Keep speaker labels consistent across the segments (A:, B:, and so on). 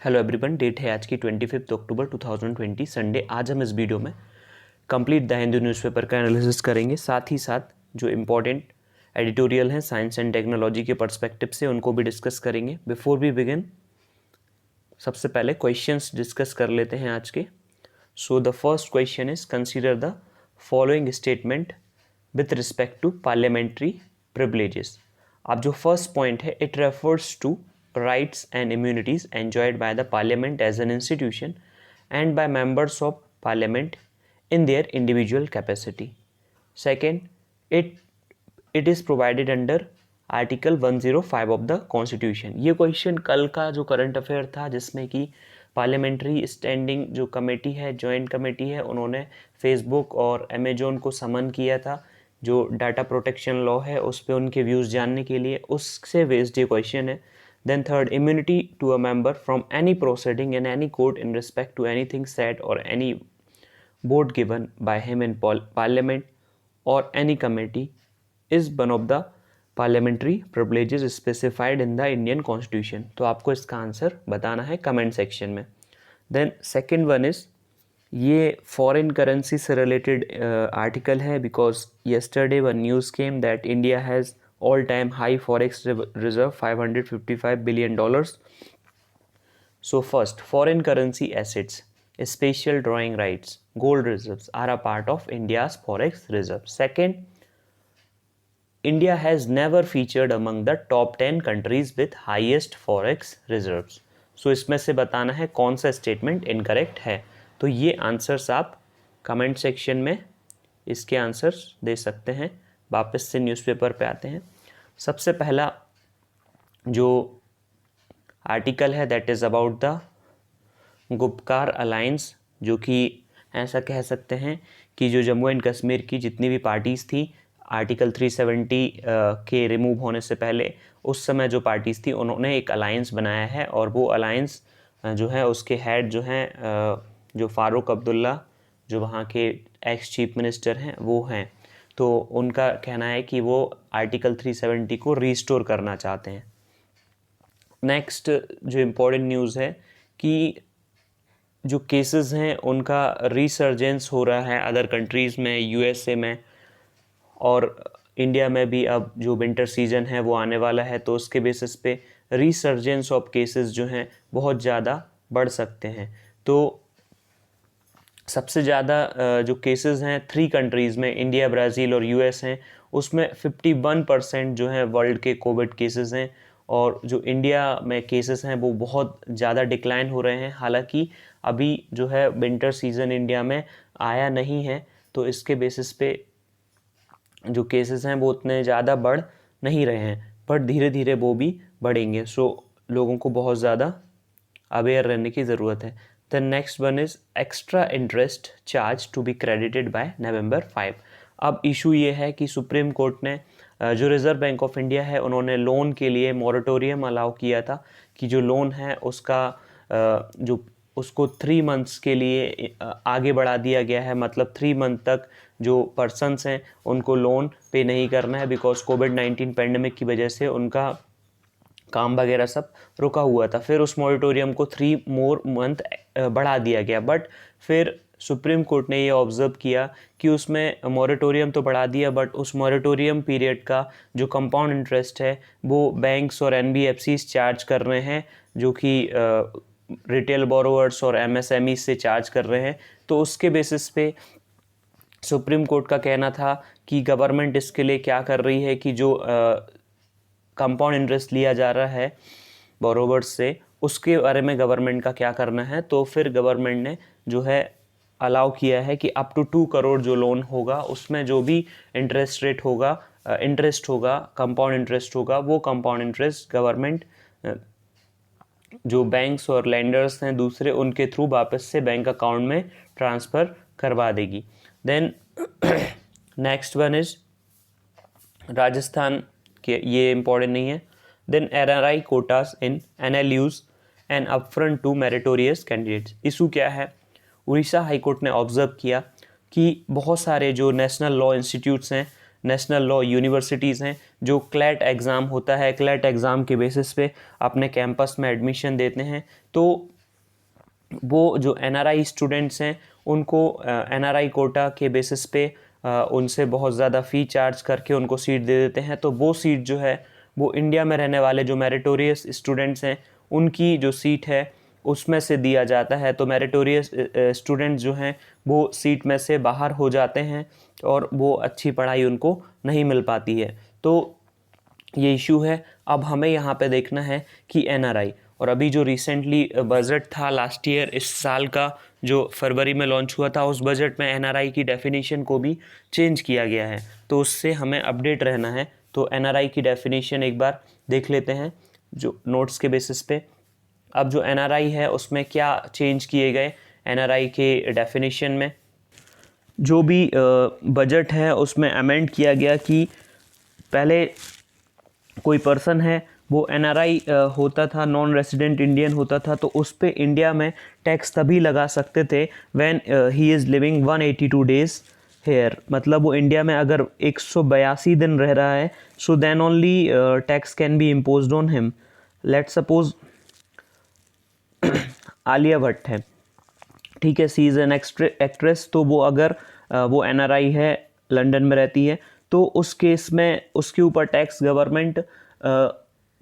A: Hello everyone, date है आज की 25 अक्टूबर 2020 संडे। आज हम इस वीडियो में कंप्लीट द हिंदू न्यूज़पेपर का एनालिसिस करेंगे, साथ ही साथ जो इम्पोर्टेंट एडिटोरियल हैं साइंस एंड टेक्नोलॉजी के पर्सपेक्टिव से उनको भी डिस्कस करेंगे। बिफोर वी बिगिन, सबसे पहले क्वेश्चंस डिस्कस कर लेते हैं आज के। So the first question is consider the following statement with respect to parliamentary privileges. अब जो फर्स्ट पॉइंट है, it refers to rights and immunities enjoyed by the parliament as an institution and by members of parliament in their individual capacity. Second, it is provided under article 105 of the constitution. ये question कल का जो current affair था जिसमें कि parliamentary standing जो committee है, joint committee है, उन्होंने फेसबुक और अमेजोन को समन किया था जो डाटा प्रोटेक्शन लॉ है उस पर उनके व्यूज़ जानने के लिए, उससे बेस्ड ये क्वेश्चन है। Then third, immunity to a member from any proceeding in any court in respect to anything said or any vote given by him in parliament or any committee is one of the parliamentary privileges specified in the Indian Constitution. तो आपको इसका answer बताना है comment section में। Then second one is ये foreign currency से related article है because yesterday one news came that India has all-time high forex reserve $555 billion. So first, foreign currency assets, special drawing rights, gold reserves are a part of India's forex reserve. Second, India has never featured among the top 10 countries with highest forex reserves. So इसमें से बताना है कौन सा statement incorrect है। तो ये answers आप कमेंट सेक्शन में इसके आंसर्स दे सकते हैं। वापस से न्यूज़पेपर पे आते हैं। सबसे पहला जो आर्टिकल है that is about the Gupkar alliance, जो कि ऐसा कह सकते हैं कि जो जम्मू एंड कश्मीर की जितनी भी पार्टीज़ थी आर्टिकल 370 के रिमूव होने से पहले, उस समय जो पार्टीज़ थी उन्होंने एक अलायंस बनाया है और वो अलायंस जो है उसके हेड जो हैं जो फारूक अब्दुल्ला जो वहाँ के एक्स चीफ मिनिस्टर हैं वो हैं। तो उनका कहना है कि वो आर्टिकल 370 को रीस्टोर करना चाहते हैं। नेक्स्ट जो इम्पोर्टेंट न्यूज़ है कि जो केसेस हैं उनका रिसर्जेंस हो रहा है अदर कंट्रीज़ में, यूएसए में और इंडिया में भी। अब जो विंटर सीजन है वो आने वाला है तो उसके बेसिस पे रिसर्जेंस ऑफ केसेस जो हैं बहुत ज़्यादा बढ़ सकते हैं। तो सबसे ज़्यादा जो केसेस हैं 3 कंट्रीज़ में, इंडिया, ब्राज़ील और यूएस हैं, उसमें 51% जो हैं वर्ल्ड के कोविड केसेस हैं और जो इंडिया में केसेस हैं वो बहुत ज़्यादा डिक्लाइन हो रहे हैं। हालांकि अभी जो है विंटर सीज़न इंडिया में आया नहीं है तो इसके बेसिस पे जो केसेस हैं वो उतने ज़्यादा बढ़ नहीं रहे हैं, पर धीरे धीरे वो भी बढ़ेंगे। सो लोगों को बहुत ज़्यादा अवेयर रहने की ज़रूरत है। The next one is extra interest charge to be credited by November 5. अब इशू ये है कि सुप्रीम कोर्ट ने जो रिज़र्व बैंक ऑफ इंडिया है उन्होंने लोन के लिए मॉरेटोरियम अलाउ किया था कि जो लोन है उसका जो उसको 3 मंथ्स के लिए आगे बढ़ा दिया गया है। मतलब 3 मंथ तक जो पर्सनस हैं उनको लोन पे नहीं करना है बिकॉज कोविड-19 पेंडेमिक की वजह से उनका काम वगैरह सब रुका हुआ था। फिर उस मॉरेटोरियम को 3 मोर मंथ बढ़ा दिया गया, बट फिर सुप्रीम कोर्ट ने ये ऑब्ज़र्व किया कि उसमें मॉरेटोरियम तो बढ़ा दिया बट उस मॉरेटोरियम पीरियड का जो कंपाउंड इंटरेस्ट है वो बैंक्स और एनबीएफसीज चार्ज कर रहे हैं, जो कि रिटेल बोरोवर्स और एमएसएमई से चार्ज कर रहे हैं। तो उसके बेसिस पे सुप्रीम कोर्ट का कहना था कि गवर्नमेंट इसके लिए क्या कर रही है कि जो कंपाउंड इंटरेस्ट लिया जा रहा है बोरोवर्स से उसके बारे में गवर्नमेंट का क्या करना है। तो फिर गवर्नमेंट ने जो है अलाउ किया है कि अप टू 2 करोड़ जो लोन होगा उसमें जो भी इंटरेस्ट रेट होगा, इंटरेस्ट होगा, कंपाउंड इंटरेस्ट होगा, वो कंपाउंड इंटरेस्ट गवर्नमेंट जो बैंक्स और लेंडर्स हैं दूसरे उनके थ्रू वापस से बैंक अकाउंट में ट्रांसफ़र करवा देगी। Then next one is Rajasthan के, ये इम्पॉर्टेंट नहीं है। Then NRI quotas in NLUs and upfront to meritorious candidates. Issue क्या है? उड़ीसा हाईकोर्ट ने ऑब्जर्व किया कि बहुत सारे जो नेशनल लॉ इंस्टीट्यूट्स हैं, नेशनल लॉ यूनिवर्सिटीज़ हैं, जो क्लैट एग्ज़ाम होता है, क्लैट एग्ज़ाम के बेसिस पे अपने कैंपस में एडमिशन देते हैं, तो वो जो NRI स्टूडेंट्स हैं उनको NRI कोटा के बेसिस पे उनसे बहुत ज़्यादा फ़ी चार्ज करके उनको सीट दे देते हैं। तो वो सीट जो है वो इंडिया में रहने वाले जो मेरिटोरियस स्टूडेंट्स हैं उनकी जो सीट है उसमें से दिया जाता है। तो मेरिटोरियस स्टूडेंट्स जो हैं वो सीट में से बाहर हो जाते हैं और वो अच्छी पढ़ाई उनको नहीं मिल पाती है। तो ये इशू है। अब हमें यहाँ पे देखना है कि NRI और अभी जो रिसेंटली बजट था लास्ट ईयर, इस साल का जो फरवरी में लॉन्च हुआ था, उस बजट में NRI की डेफिनेशन को भी चेंज किया गया है। तो उससे हमें अपडेट रहना है। तो NRI की डेफिनेशन एक बार देख लेते हैं जो नोट्स के बेसिस पे। अब जो NRI है उसमें क्या चेंज किए गए NRI के डेफिनेशन में, जो भी बजट है उसमें अमेंड किया गया कि पहले कोई पर्सन है वो NRI होता था, नॉन रेसिडेंट इंडियन होता था, तो उस पे इंडिया में टैक्स तभी लगा सकते थे when he is living 182 days here. मतलब वो इंडिया में अगर 182 दिन रह रहा है, so then only tax can be imposed on him. Let suppose Alia Bhatt है, ठीक है, सी इज़ एन एक्ट्रेस, तो वो अगर वो NRI है, लंदन में रहती है, तो उस केस में उसके ऊपर टैक्स गवर्नमेंट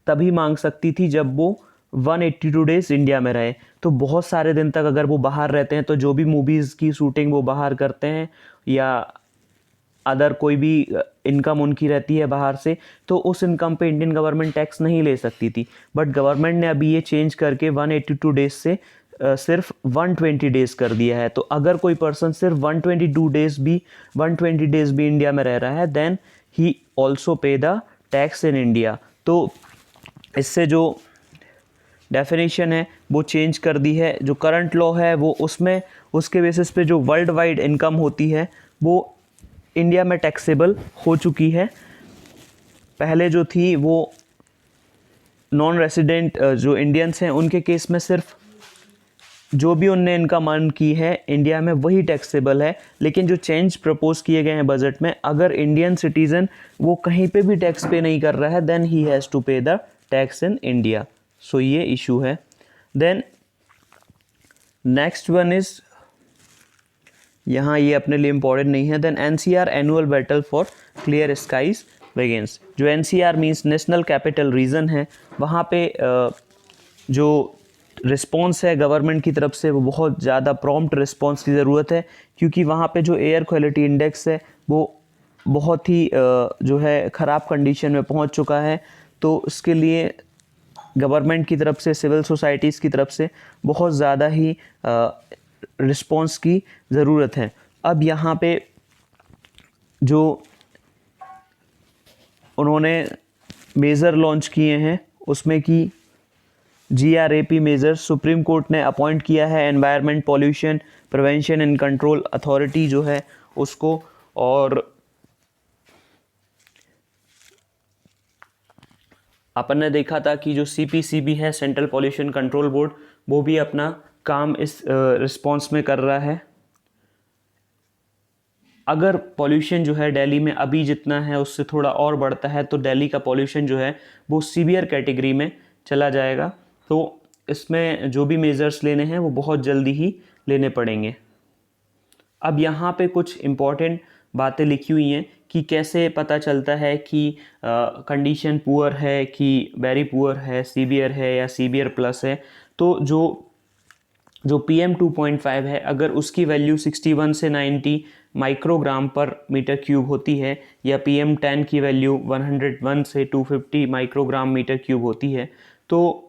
A: तभी मांग सकती थी जब वो 182 डेज़ इंडिया में रहे। तो बहुत सारे दिन तक अगर वो बाहर रहते हैं, तो जो भी मूवीज़ की शूटिंग वो बाहर करते हैं या अदर कोई भी इनकम उनकी रहती है बाहर से, तो उस इनकम पे इंडियन गवर्नमेंट टैक्स नहीं ले सकती थी। बट गवर्नमेंट ने अभी ये चेंज करके 182 डेज़ से सिर्फ 120 डेज़ कर दिया है। तो अगर कोई पर्सन सिर्फ 120 डेज़ भी इंडिया में रह रहा है, then he also pay the tax in India. तो इससे जो डेफिनेशन है वो चेंज कर दी है। जो करंट लॉ है वो उसमें उसके बेसिस पे जो वर्ल्ड वाइड इनकम होती है वो इंडिया में टैक्सेबल हो चुकी है। पहले जो थी वो नॉन रेसिडेंट जो इंडियंस हैं उनके केस में सिर्फ जो भी उनने इनकम अर्न की है इंडिया में वही टैक्सेबल है। लेकिन जो चेंज प्रपोज किए गए हैं बजट में, अगर इंडियन सिटीज़न वो कहीं पे भी टैक्स पे नहीं कर रहा है, देन ही हैज़ टू पे द टैक्स इन इंडिया। सो ये इशू है। देन नेक्स्ट वन इज़, यहाँ ये अपने लिए इम्पॉर्टेंट नहीं है। Then NCR annual battle for clear skies begins. जो NCR means national capital region है, वहाँ पे जो रिस्पॉन्स है गवर्नमेंट की तरफ से वो बहुत ज़्यादा प्रॉम्प्ट रिस्पॉन्स की ज़रूरत है, क्योंकि वहाँ पे जो एयर क्वालिटी इंडेक्स है वो बहुत ही जो है ख़राब कंडीशन में पहुँच चुका है। तो इसके लिए गवर्नमेंट की तरफ से, सिविल सोसाइटीज़ की तरफ से बहुत ज़्यादा ही रिस्पॉन्स की ज़रूरत है। अब यहाँ पे जो उन्होंने मेज़र लॉन्च किए हैं उसमें कि GRAP मेजर सुप्रीम कोर्ट ने अपॉइंट किया है environment pollution prevention and control authority जो है उसको। और अपन ने देखा था कि जो CPCB है, सेंट्रल पॉल्यूशन कंट्रोल बोर्ड, वो भी अपना काम इस रिस्पॉन्स में कर रहा है। अगर पॉल्यूशन जो है दिल्ली में अभी जितना है उससे थोड़ा और बढ़ता है तो दिल्ली का पॉल्यूशन जो है वो सीवियर कैटेगरी में चला जाएगा। तो इसमें जो भी मेजर्स लेने हैं वो बहुत जल्दी ही लेने पड़ेंगे। अब यहाँ पे कुछ इम्पॉर्टेंट बातें लिखी हुई हैं कि कैसे पता चलता है कि कंडीशन पुअर है कि वेरी पुअर है, सीवियर है या सीवियर प्लस है। तो जो PM 2.5 है, अगर उसकी वैल्यू 61 से 90 माइक्रोग्राम पर मीटर क्यूब होती है, या PM 10 की वैल्यू 101 से 250 माइक्रोग्राम मीटर क्यूब होती है, तो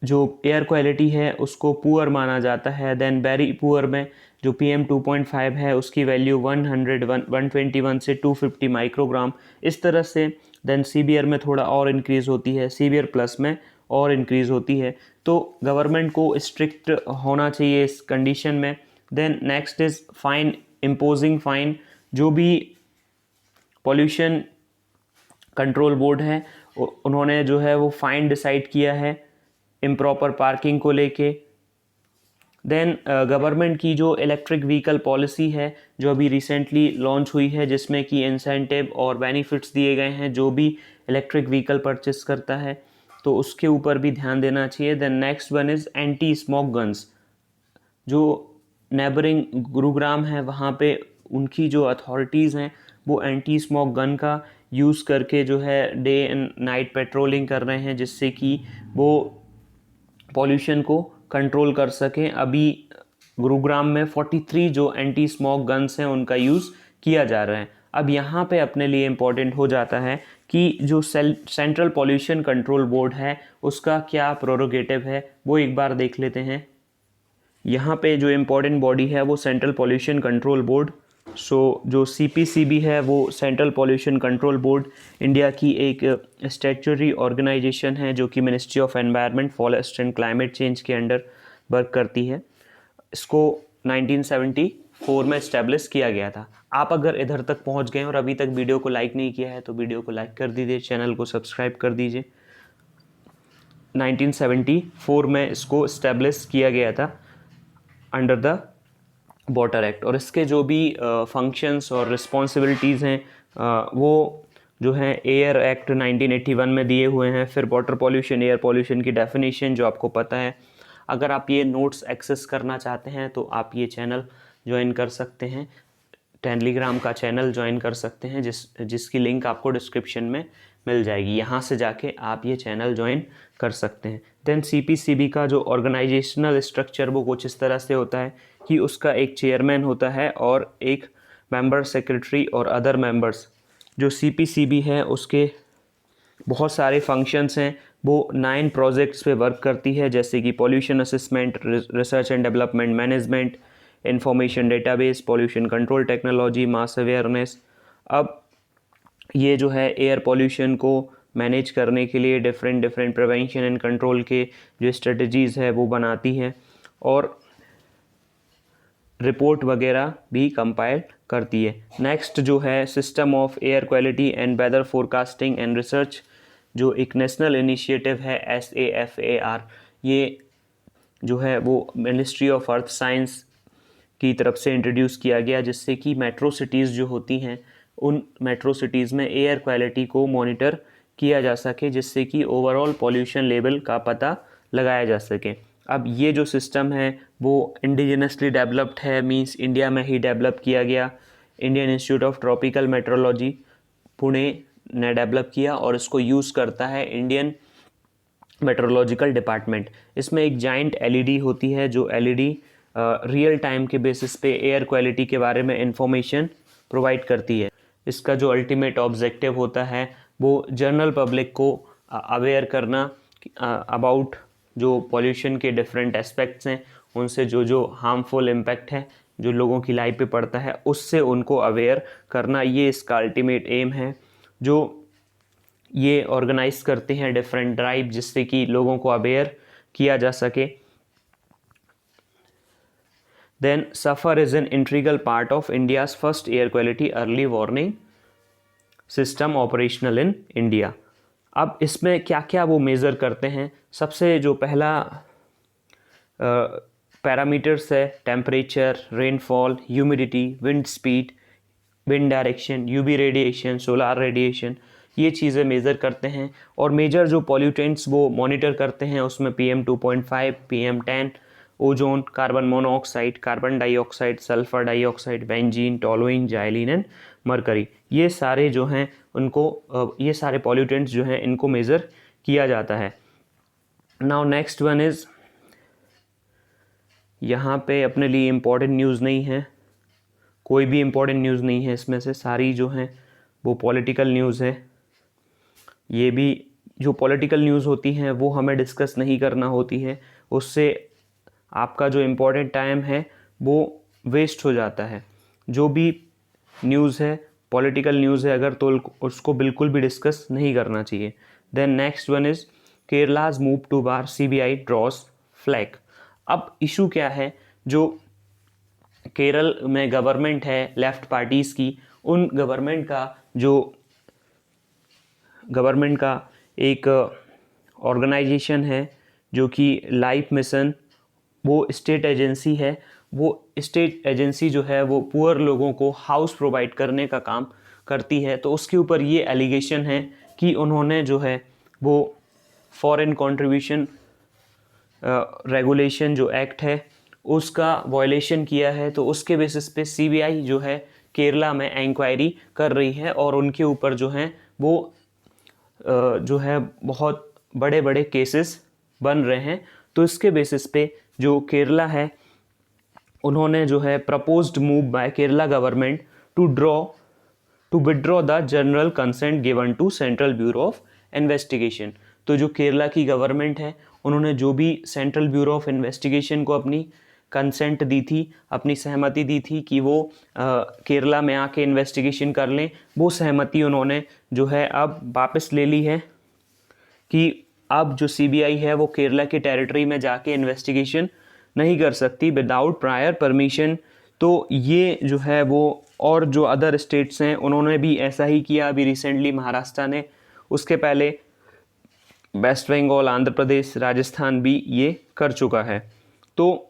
A: जो एयर क्वालिटी है उसको पुअर माना जाता है। देन वेरी पुअर में जो PM 2.5 है उसकी वैल्यू 121 से 250 माइक्रोग्राम, इस तरह से। देन सीवियर में थोड़ा और इंक्रीज़ होती है, सीवियर प्लस में और इंक्रीज़ होती है। तो गवर्नमेंट को स्ट्रिक्ट होना चाहिए इस कंडीशन में। Then next is fine, imposing fine. जो भी पॉल्यूशन कंट्रोल बोर्ड है उन्होंने जो है वो फाइन डिसाइड किया है इम्प्रॉपर पार्किंग को लेके। देन गवर्नमेंट की जो इलेक्ट्रिक व्हीकल पॉलिसी है जो अभी रिसेंटली लॉन्च हुई है, जिसमें कि इंसेंटिव और बेनिफिट्स दिए गए हैं जो भी इलेक्ट्रिक व्हीकल परचेस करता है, तो उसके ऊपर भी ध्यान देना चाहिए। Then next one is anti smoke guns. जो नेबरिंग गुरुग्राम है वहाँ पे उनकी जो अथॉरिटीज़ हैं वो एंटी स्मोक गन का यूज़ करके जो है डे एंड नाइट पेट्रोलिंग कर रहे हैं, जिससे कि वो पॉल्यूशन को कंट्रोल कर सकें। अभी गुरुग्राम में 43 जो एंटी स्मोक गन्स हैं उनका यूज़ किया जा रहा है। अब यहाँ पे अपने लिए इम्पॉर्टेंट हो जाता है कि जो सेंट्रल पॉल्यूशन कंट्रोल बोर्ड है उसका क्या प्रोरोगेटिव है, वो एक बार देख लेते हैं। यहाँ पे जो इम्पोर्टेंट बॉडी है वो सेंट्रल पॉल्यूशन कंट्रोल बोर्ड। जो CPCB है वो central pollution control board India की एक स्टैट्यूटरी ऑर्गेनाइजेशन है जो कि ministry of environment, forest and climate change के अंडर वर्क करती है। इसको 1974 में इस्टेब्लिश किया गया था। आप अगर इधर तक पहुंच गए और अभी तक वीडियो को लाइक नहीं किया है तो वीडियो को लाइक कर दीजिए, चैनल को सब्सक्राइब कर दीजिए। 1974 में इसको इस्टेब्लिश किया गया था अंडर द वाटर एक्ट। और इसके जो भी फंक्शंस और रिस्पॉन्सिबिलिटीज़ हैं वो जो हैं एयर एक्ट 1981 में दिए हुए हैं। फिर वाटर पॉल्यूशन, एयर पॉल्यूशन की डेफिनेशन जो आपको पता है। अगर आप ये नोट्स एक्सेस करना चाहते हैं तो आप ये चैनल ज्वाइन कर सकते हैं, टेलीग्राम का चैनल ज्वाइन कर सकते हैं जिसकी लिंक आपको डिस्क्रिप्शन में मिल जाएगी। यहाँ से जाके आप ये चैनल ज्वाइन कर सकते हैं। देन CPCB का जो ऑर्गेनाइजेशनल स्ट्रक्चर वो कुछ इस तरह से होता है कि उसका एक चेयरमैन होता है और एक मेंबर सेक्रेटरी और अदर मेंबर्स। जो CPCB है उसके बहुत सारे फंक्शंस हैं। वो 9 प्रोजेक्ट्स पे वर्क करती है, जैसे कि pollution assessment, research and development management, information database, pollution control technology, mass awareness. अब ये जो है एयर पॉल्यूशन को मैनेज करने के लिए डिफरेंट प्रिवेंशन एंड कंट्रोल के जो स्ट्रेटजीज़ है वो बनाती है और रिपोर्ट वगैरह भी कंपाइल करती है। नेक्स्ट जो है system of air quality and weather forecasting and research, जो एक नेशनल इनिशिएटिव है SAFAR। ये जो है वो मिनिस्ट्री ऑफ अर्थ साइंस की तरफ से इंट्रोड्यूस किया गया, जिससे कि मेट्रो सिटीज़ जो होती हैं उन मेट्रो सिटीज़ में एयर क्वालिटी को मॉनिटर किया जा सके, जिससे कि ओवरऑल पॉल्यूशन लेवल का पता लगाया जा सके। अब ये जो सिस्टम है वो इंडिजिनसली डेवलप्ड है, मींस इंडिया में ही डेवलप किया गया। Indian institute of tropical metrology Pune ने डेवलप किया और इसको यूज़ करता है इंडियन मेट्रोलॉजिकल डिपार्टमेंट। इसमें एक जाइंट LED होती है जो LED रियल टाइम के बेसिस पे एयर क्वालिटी के बारे में इंफॉर्मेशन प्रोवाइड करती है। इसका जो अल्टीमेट ऑब्जेक्टिव होता है वो जनरल पब्लिक को अवेयर करना अबाउट जो पॉल्यूशन के डिफरेंट एस्पेक्ट्स हैं, उनसे जो हार्मफुल इम्पैक्ट है जो लोगों की लाइफ पे पड़ता है उससे उनको अवेयर करना, ये इसका अल्टीमेट एम है। जो ये ऑर्गेनाइज करते हैं डिफरेंट ड्राइव जिससे कि लोगों को अवेयर किया जा सके। Then SAFAR is an integral part of India's first air quality early warning system operational in India. अब इसमें क्या क्या वो मेज़र करते हैं, सबसे जो पहला पैरामीटर्स है temperature, rainfall, humidity, wind speed, wind direction, UV radiation, solar radiation, ये चीज़ें मेज़र करते हैं। और मेजर जो पॉल्यूटेंट्स वो मॉनिटर करते हैं उसमें PM 2.5, PM 10, ozone, carbon monoxide, carbon dioxide, sulphur dioxide, benzene, toluene, xylene and mercury, ये सारे जो हैं उनको ये सारे पॉल्यूटेंट्स जो हैं इनको मेज़र किया जाता है। नाउ नेक्स्ट वन इज़, यहाँ पे अपने लिए इम्पोर्टेंट न्यूज़ नहीं है, कोई भी इम्पोर्टेंट न्यूज़ नहीं है इसमें से, सारी जो हैं वो पॉलिटिकल न्यूज़ है। ये भी जो पॉलिटिकल न्यूज़ होती हैं वो हमें डिस्कस नहीं करना होती है, उससे आपका जो इम्पोर्टेंट टाइम है वो वेस्ट हो जाता है। जो भी न्यूज़ है, पॉलिटिकल न्यूज़ है अगर, तो उसको बिल्कुल भी डिस्कस नहीं करना चाहिए। Then next one is Kerala's move to bar CBI draws flak. अब इशू क्या है, जो केरल में गवर्नमेंट है लेफ्ट पार्टीज़ की, उन गवर्नमेंट का एक ऑर्गेनाइजेशन है जो कि लाइफ मिशन, वो स्टेट एजेंसी है। वो स्टेट एजेंसी जो है वो पुअर लोगों को हाउस प्रोवाइड करने का काम करती है। तो उसके ऊपर ये एलिगेशन है कि उन्होंने जो है वो फॉरेन कंट्रीब्यूशन रेगुलेशन जो एक्ट है उसका वायलेशन किया है, तो उसके बेसिस पे सीबीआई जो है केरला में इंक्वायरी कर रही है और उनके ऊपर जो है वो जो है बहुत बड़े बड़े केसेस बन रहे हैं। तो इसके बेसिस पे जो केरला है उन्होंने जो है proposed move by Kerala government to withdraw the general consent given to central bureau of investigation. तो जो केरला की गवर्नमेंट है उन्होंने जो भी सेंट्रल ब्यूरो ऑफ इन्वेस्टिगेशन को अपनी कंसेंट दी थी, अपनी सहमति दी थी कि वो केरला में आके इन्वेस्टिगेशन कर लें, वो सहमति उन्होंने जो है अब वापस ले ली है कि अब जो सीबीआई है वो केरला के टेरिटरी में जाके इन्वेस्टिगेशन नहीं कर सकती विदाउट प्रायर परमिशन। तो ये जो है वो, और जो अदर स्टेट्स हैं उन्होंने भी ऐसा ही किया। अभी रिसेंटली महाराष्ट्र ने, उसके पहले वेस्ट बंगाल, आंध्र प्रदेश, राजस्थान भी ये कर चुका है। तो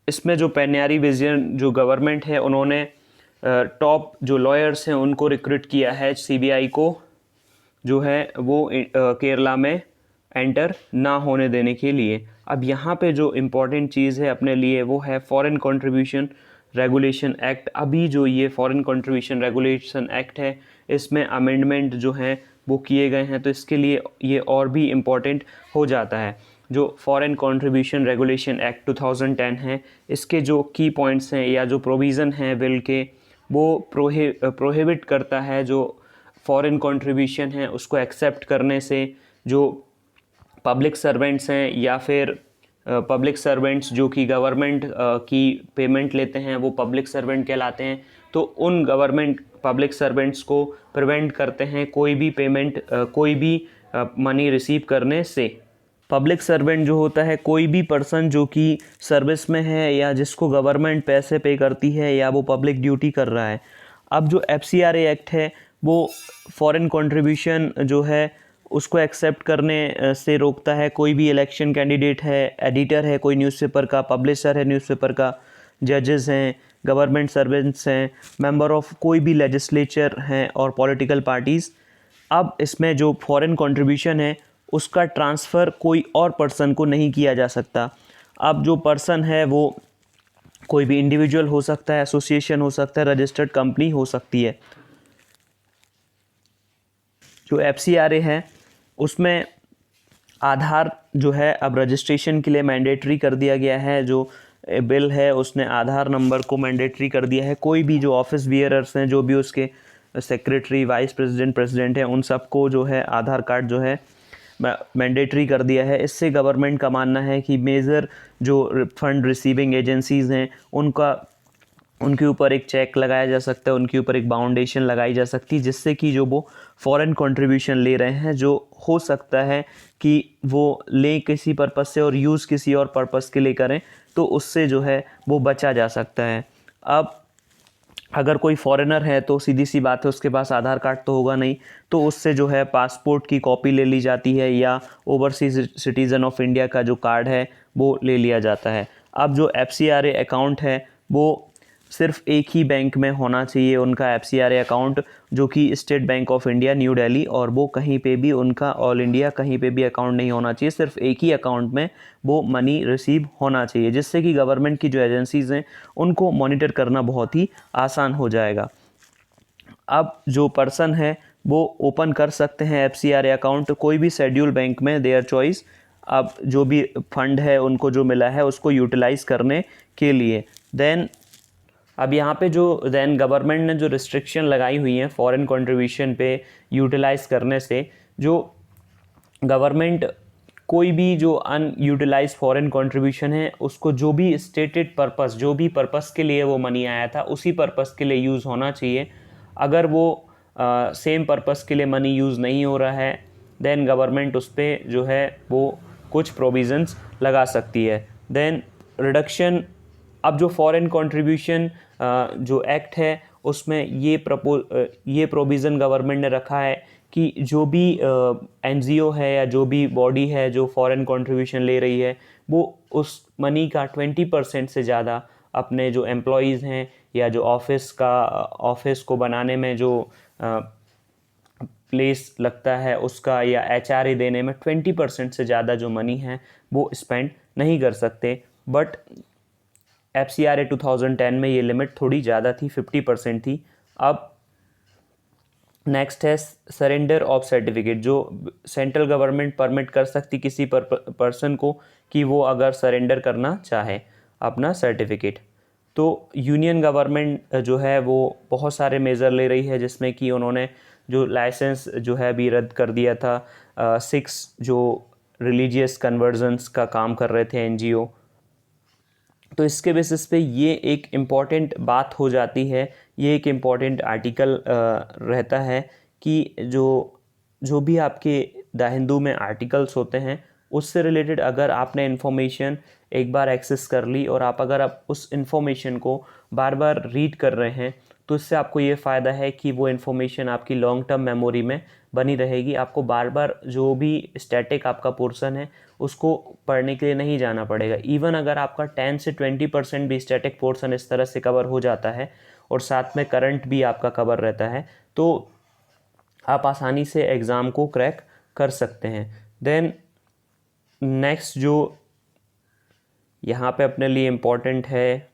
A: इसमें जो पेन्यारी विजयन जो गवर्नमेंट है उन्होंने टॉप जो लॉयर्स हैं उनको रिक्रूट किया है सीबीआई को जो है वो केरला में एंटर ना होने देने के लिए। अब यहाँ पे जो इम्पॉर्टेंट चीज़ है अपने लिए वो है फॉरेन कंट्रीब्यूशन रेगुलेशन एक्ट। अभी जो ये फॉरेन कंट्रीब्यूशन रेगुलेशन एक्ट है इसमें अमेंडमेंट जो हैं वो किए गए हैं, तो इसके लिए ये और भी इम्पॉर्टेंट हो जाता है। जो फॉरेन कंट्रीब्यूशन रेगुलेशन एक्ट 2010 है, इसके जो की पॉइंट्स हैं या जो प्रोविज़न हैं बिल के, वो प्रोहिबिट करता है जो फॉरेन कंट्रीब्यूशन है उसको एक्सेप्ट करने से जो पब्लिक सर्वेंट्स हैं या फिर पब्लिक सर्वेंट्स जो कि गवर्नमेंट की पेमेंट लेते हैं वो पब्लिक सर्वेंट कहलाते हैं। तो उन गवर्नमेंट पब्लिक सर्वेंट्स को प्रिवेंट करते हैं कोई भी पेमेंट, कोई भी मनी रिसीव करने से। पब्लिक सर्वेंट जो होता है कोई भी पर्सन जो कि सर्विस में है या जिसको गवर्नमेंट पैसे पे करती है या वो पब्लिक ड्यूटी कर रहा है। अब जो FCRA एक्ट है वो फॉरेन कंट्रीब्यूशन जो है उसको एक्सेप्ट करने से रोकता है। कोई भी इलेक्शन कैंडिडेट है, एडिटर है कोई न्यूज़पेपर का, पब्लिशर है न्यूज़पेपर का, जजेस हैं, गवर्नमेंट सर्वेंट्स हैं, मेंबर ऑफ कोई भी लेजिस्लेचर हैं और पॉलिटिकल पार्टीज़। अब इसमें जो फॉरेन कंट्रीब्यूशन है उसका ट्रांसफ़र कोई और पर्सन को नहीं किया जा सकता। अब जो पर्सन है वो कोई भी इंडिविजुअल हो सकता है, एसोसिएशन हो सकता है, रजिस्टर्ड कंपनी हो सकती है। जो FCRA है उसमें आधार जो है अब रजिस्ट्रेशन के लिए मैंडेटरी कर दिया गया है। जो बिल है उसने आधार नंबर को मैंडेटरी कर दिया है। कोई भी जो ऑफिस बियरर्स हैं, जो भी उसके सेक्रेटरी, वाइस प्रेसिडेंट, प्रेसिडेंट हैं, उन सबको जो है आधार कार्ड जो है मैंडेटरी कर दिया है। इससे गवर्नमेंट का मानना है कि मेजर जो फंड रिसीविंग एजेंसीज़ हैं उनके ऊपर एक चेक लगाया जा सकता है, उनके ऊपर एक बाउंडेशन लगाई जा सकती है, जिससे कि जो वो फॉरेन कंट्रीब्यूशन ले रहे हैं जो हो सकता है कि वो लें किसी पर्पस से और यूज़ किसी और पर्पस के लिए करें, तो उससे जो है वो बचा जा सकता है। अब अगर कोई फॉरेनर है तो सीधी सी बात है उसके पास आधार कार्ड तो होगा नहीं, तो उससे जो है पासपोर्ट की कॉपी ले ली जाती है या ओवरसीज सिटीज़न ऑफ इंडिया का जो कार्ड है वो ले लिया जाता है। अब जो FCRA अकाउंट है वो सिर्फ एक ही बैंक में होना चाहिए उनका FCRA अकाउंट, जो कि state bank of India new Delhi, और वो कहीं पे भी उनका ऑल इंडिया कहीं पे भी अकाउंट नहीं होना चाहिए। सिर्फ एक ही अकाउंट में वो मनी रिसीव होना चाहिए, जिससे कि गवर्नमेंट की जो एजेंसीज़ हैं उनको मॉनिटर करना बहुत ही आसान हो जाएगा। अब जो पर्सन है वो ओपन कर सकते हैं FCRA अकाउंट कोई भी शेड्यूल बैंक में, देयर चॉइस। अब जो भी फंड है उनको जो मिला है उसको यूटिलाइज़ करने के लिए। देन अब यहाँ पे जो गवर्नमेंट ने जो रिस्ट्रिक्शन लगाई हुई हैं फॉरेन कंट्रीब्यूशन पे यूटिलाइज़ करने से, जो गवर्नमेंट कोई भी जो अनयूटिलाइज फॉरेन कंट्रीब्यूशन है उसको जो भी स्टेटेड पर्पस, जो भी पर्पस के लिए वो मनी आया था उसी पर्पस के लिए यूज़ होना चाहिए। अगर वो सेम पर्पस के लिए मनी यूज़ नहीं हो रहा है देन गवर्नमेंट उस पर जो है वो कुछ प्रोविज़न्स लगा सकती है। देन रिडक्शन, अब जो फॉरेन कंट्रीब्यूशन जो एक्ट है उसमें ये प्रोविज़न गवर्नमेंट ने रखा है कि जो भी NGO है या जो भी बॉडी है जो फॉरेन कंट्रीब्यूशन ले रही है वो उस मनी का 20% से ज़्यादा अपने जो एम्प्लॉयज़ हैं या जो ऑफिस को बनाने में जो प्लेस लगता है उसका या HRA देने में 20% से ज़्यादा जो मनी है वो स्पेंड नहीं कर सकते। बट FCRA 2010 में ये लिमिट थोड़ी ज़्यादा थी, 50% थी। अब नेक्स्ट है सरेंडर ऑफ सर्टिफिकेट, जो सेंट्रल गवर्नमेंट परमिट कर सकती किसी पर्सन को कि वो अगर सरेंडर करना चाहे अपना सर्टिफिकेट। तो यूनियन गवर्नमेंट जो है वो बहुत सारे मेज़र ले रही है, जिसमें कि उन्होंने जो लाइसेंस जो है अभी रद्द कर दिया था। 6 जो रिलीजियस कन्वर्जन्स का काम कर रहे थे NGO, तो इसके बेसिस पे ये एक इम्पॉर्टेंट बात हो जाती है, ये एक इम्पॉर्टेंट आर्टिकल रहता है कि जो भी आपके द हिंदू में आर्टिकल्स होते हैं उससे रिलेटेड अगर आपने इन्फॉर्मेशन एक बार एक्सेस कर ली और अगर आप उस इन्फॉर्मेशन को बार बार रीड कर रहे हैं तो इससे आपको ये फ़ायदा है कि वो इन्फॉर्मेशन आपकी लॉन्ग टर्म मेमोरी में बनी रहेगी। आपको बार बार जो भी स्टैटिक आपका पोर्शन है उसको पढ़ने के लिए नहीं जाना पड़ेगा। इवन अगर आपका 10 से 20% भी स्टैटिक पोर्शन इस तरह से कवर हो जाता है और साथ में करंट भी आपका कवर रहता है तो आप आसानी से एग्ज़ाम को क्रैक कर सकते हैं। देन नेक्स्ट जो यहाँ पे अपने लिए इम्पोर्टेंट है,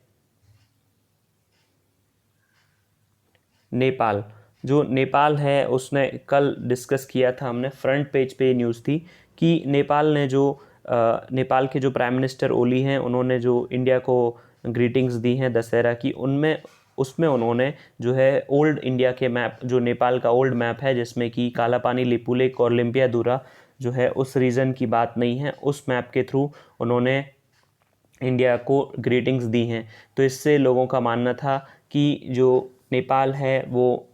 A: नेपाल। जो नेपाल है उसने कल डिस्कस किया था हमने, फ्रंट पेज पे न्यूज़ थी कि नेपाल ने जो नेपाल के जो प्राइम मिनिस्टर ओली हैं उन्होंने जो इंडिया को ग्रीटिंग्स दी हैं दशहरा की, उसमें उन्होंने जो है ओल्ड इंडिया के मैप, जो नेपाल का ओल्ड मैप है जिसमें कि कालापानी, लिपुलेख और लिम्पियादुरा जो है उस रीजन की बात नहीं है, उस मैप के थ्रू उन्होंने इंडिया को ग्रीटिंग्स दी हैं। तो इससे लोगों का मानना था कि जो नेपाल है वो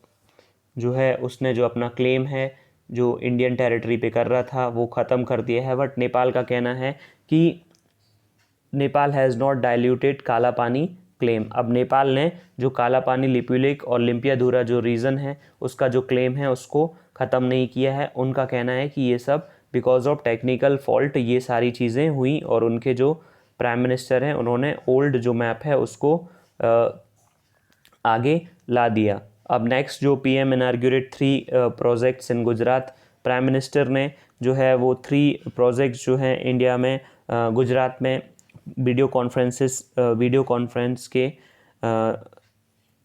A: जो है उसने जो अपना क्लेम है जो इंडियन टेरिटरी पे कर रहा था वो ख़त्म कर दिया है। बट नेपाल का कहना है कि नेपाल हैज़ नॉट डाइल्यूटेड काला पानी क्लेम। अब नेपाल ने जो काला पानी, लिपुलेख और लिम्पियादुरा जो रीज़न है उसका जो क्लेम है उसको ख़त्म नहीं किया है। उनका कहना है कि ये सब बिकॉज ऑफ टेक्निकल फॉल्ट ये सारी चीज़ें हुई और उनके जो प्राइम मिनिस्टर हैं उन्होंने ओल्ड जो मैप है उसको आगे ला दिया। अब नेक्स्ट जो PM इनार्गुरेट 3 projects in Gujarat, prime minister ने जो है वो 3 प्रोजेक्ट्स जो हैं इंडिया में गुजरात में वीडियो कॉन्फ्रेंस के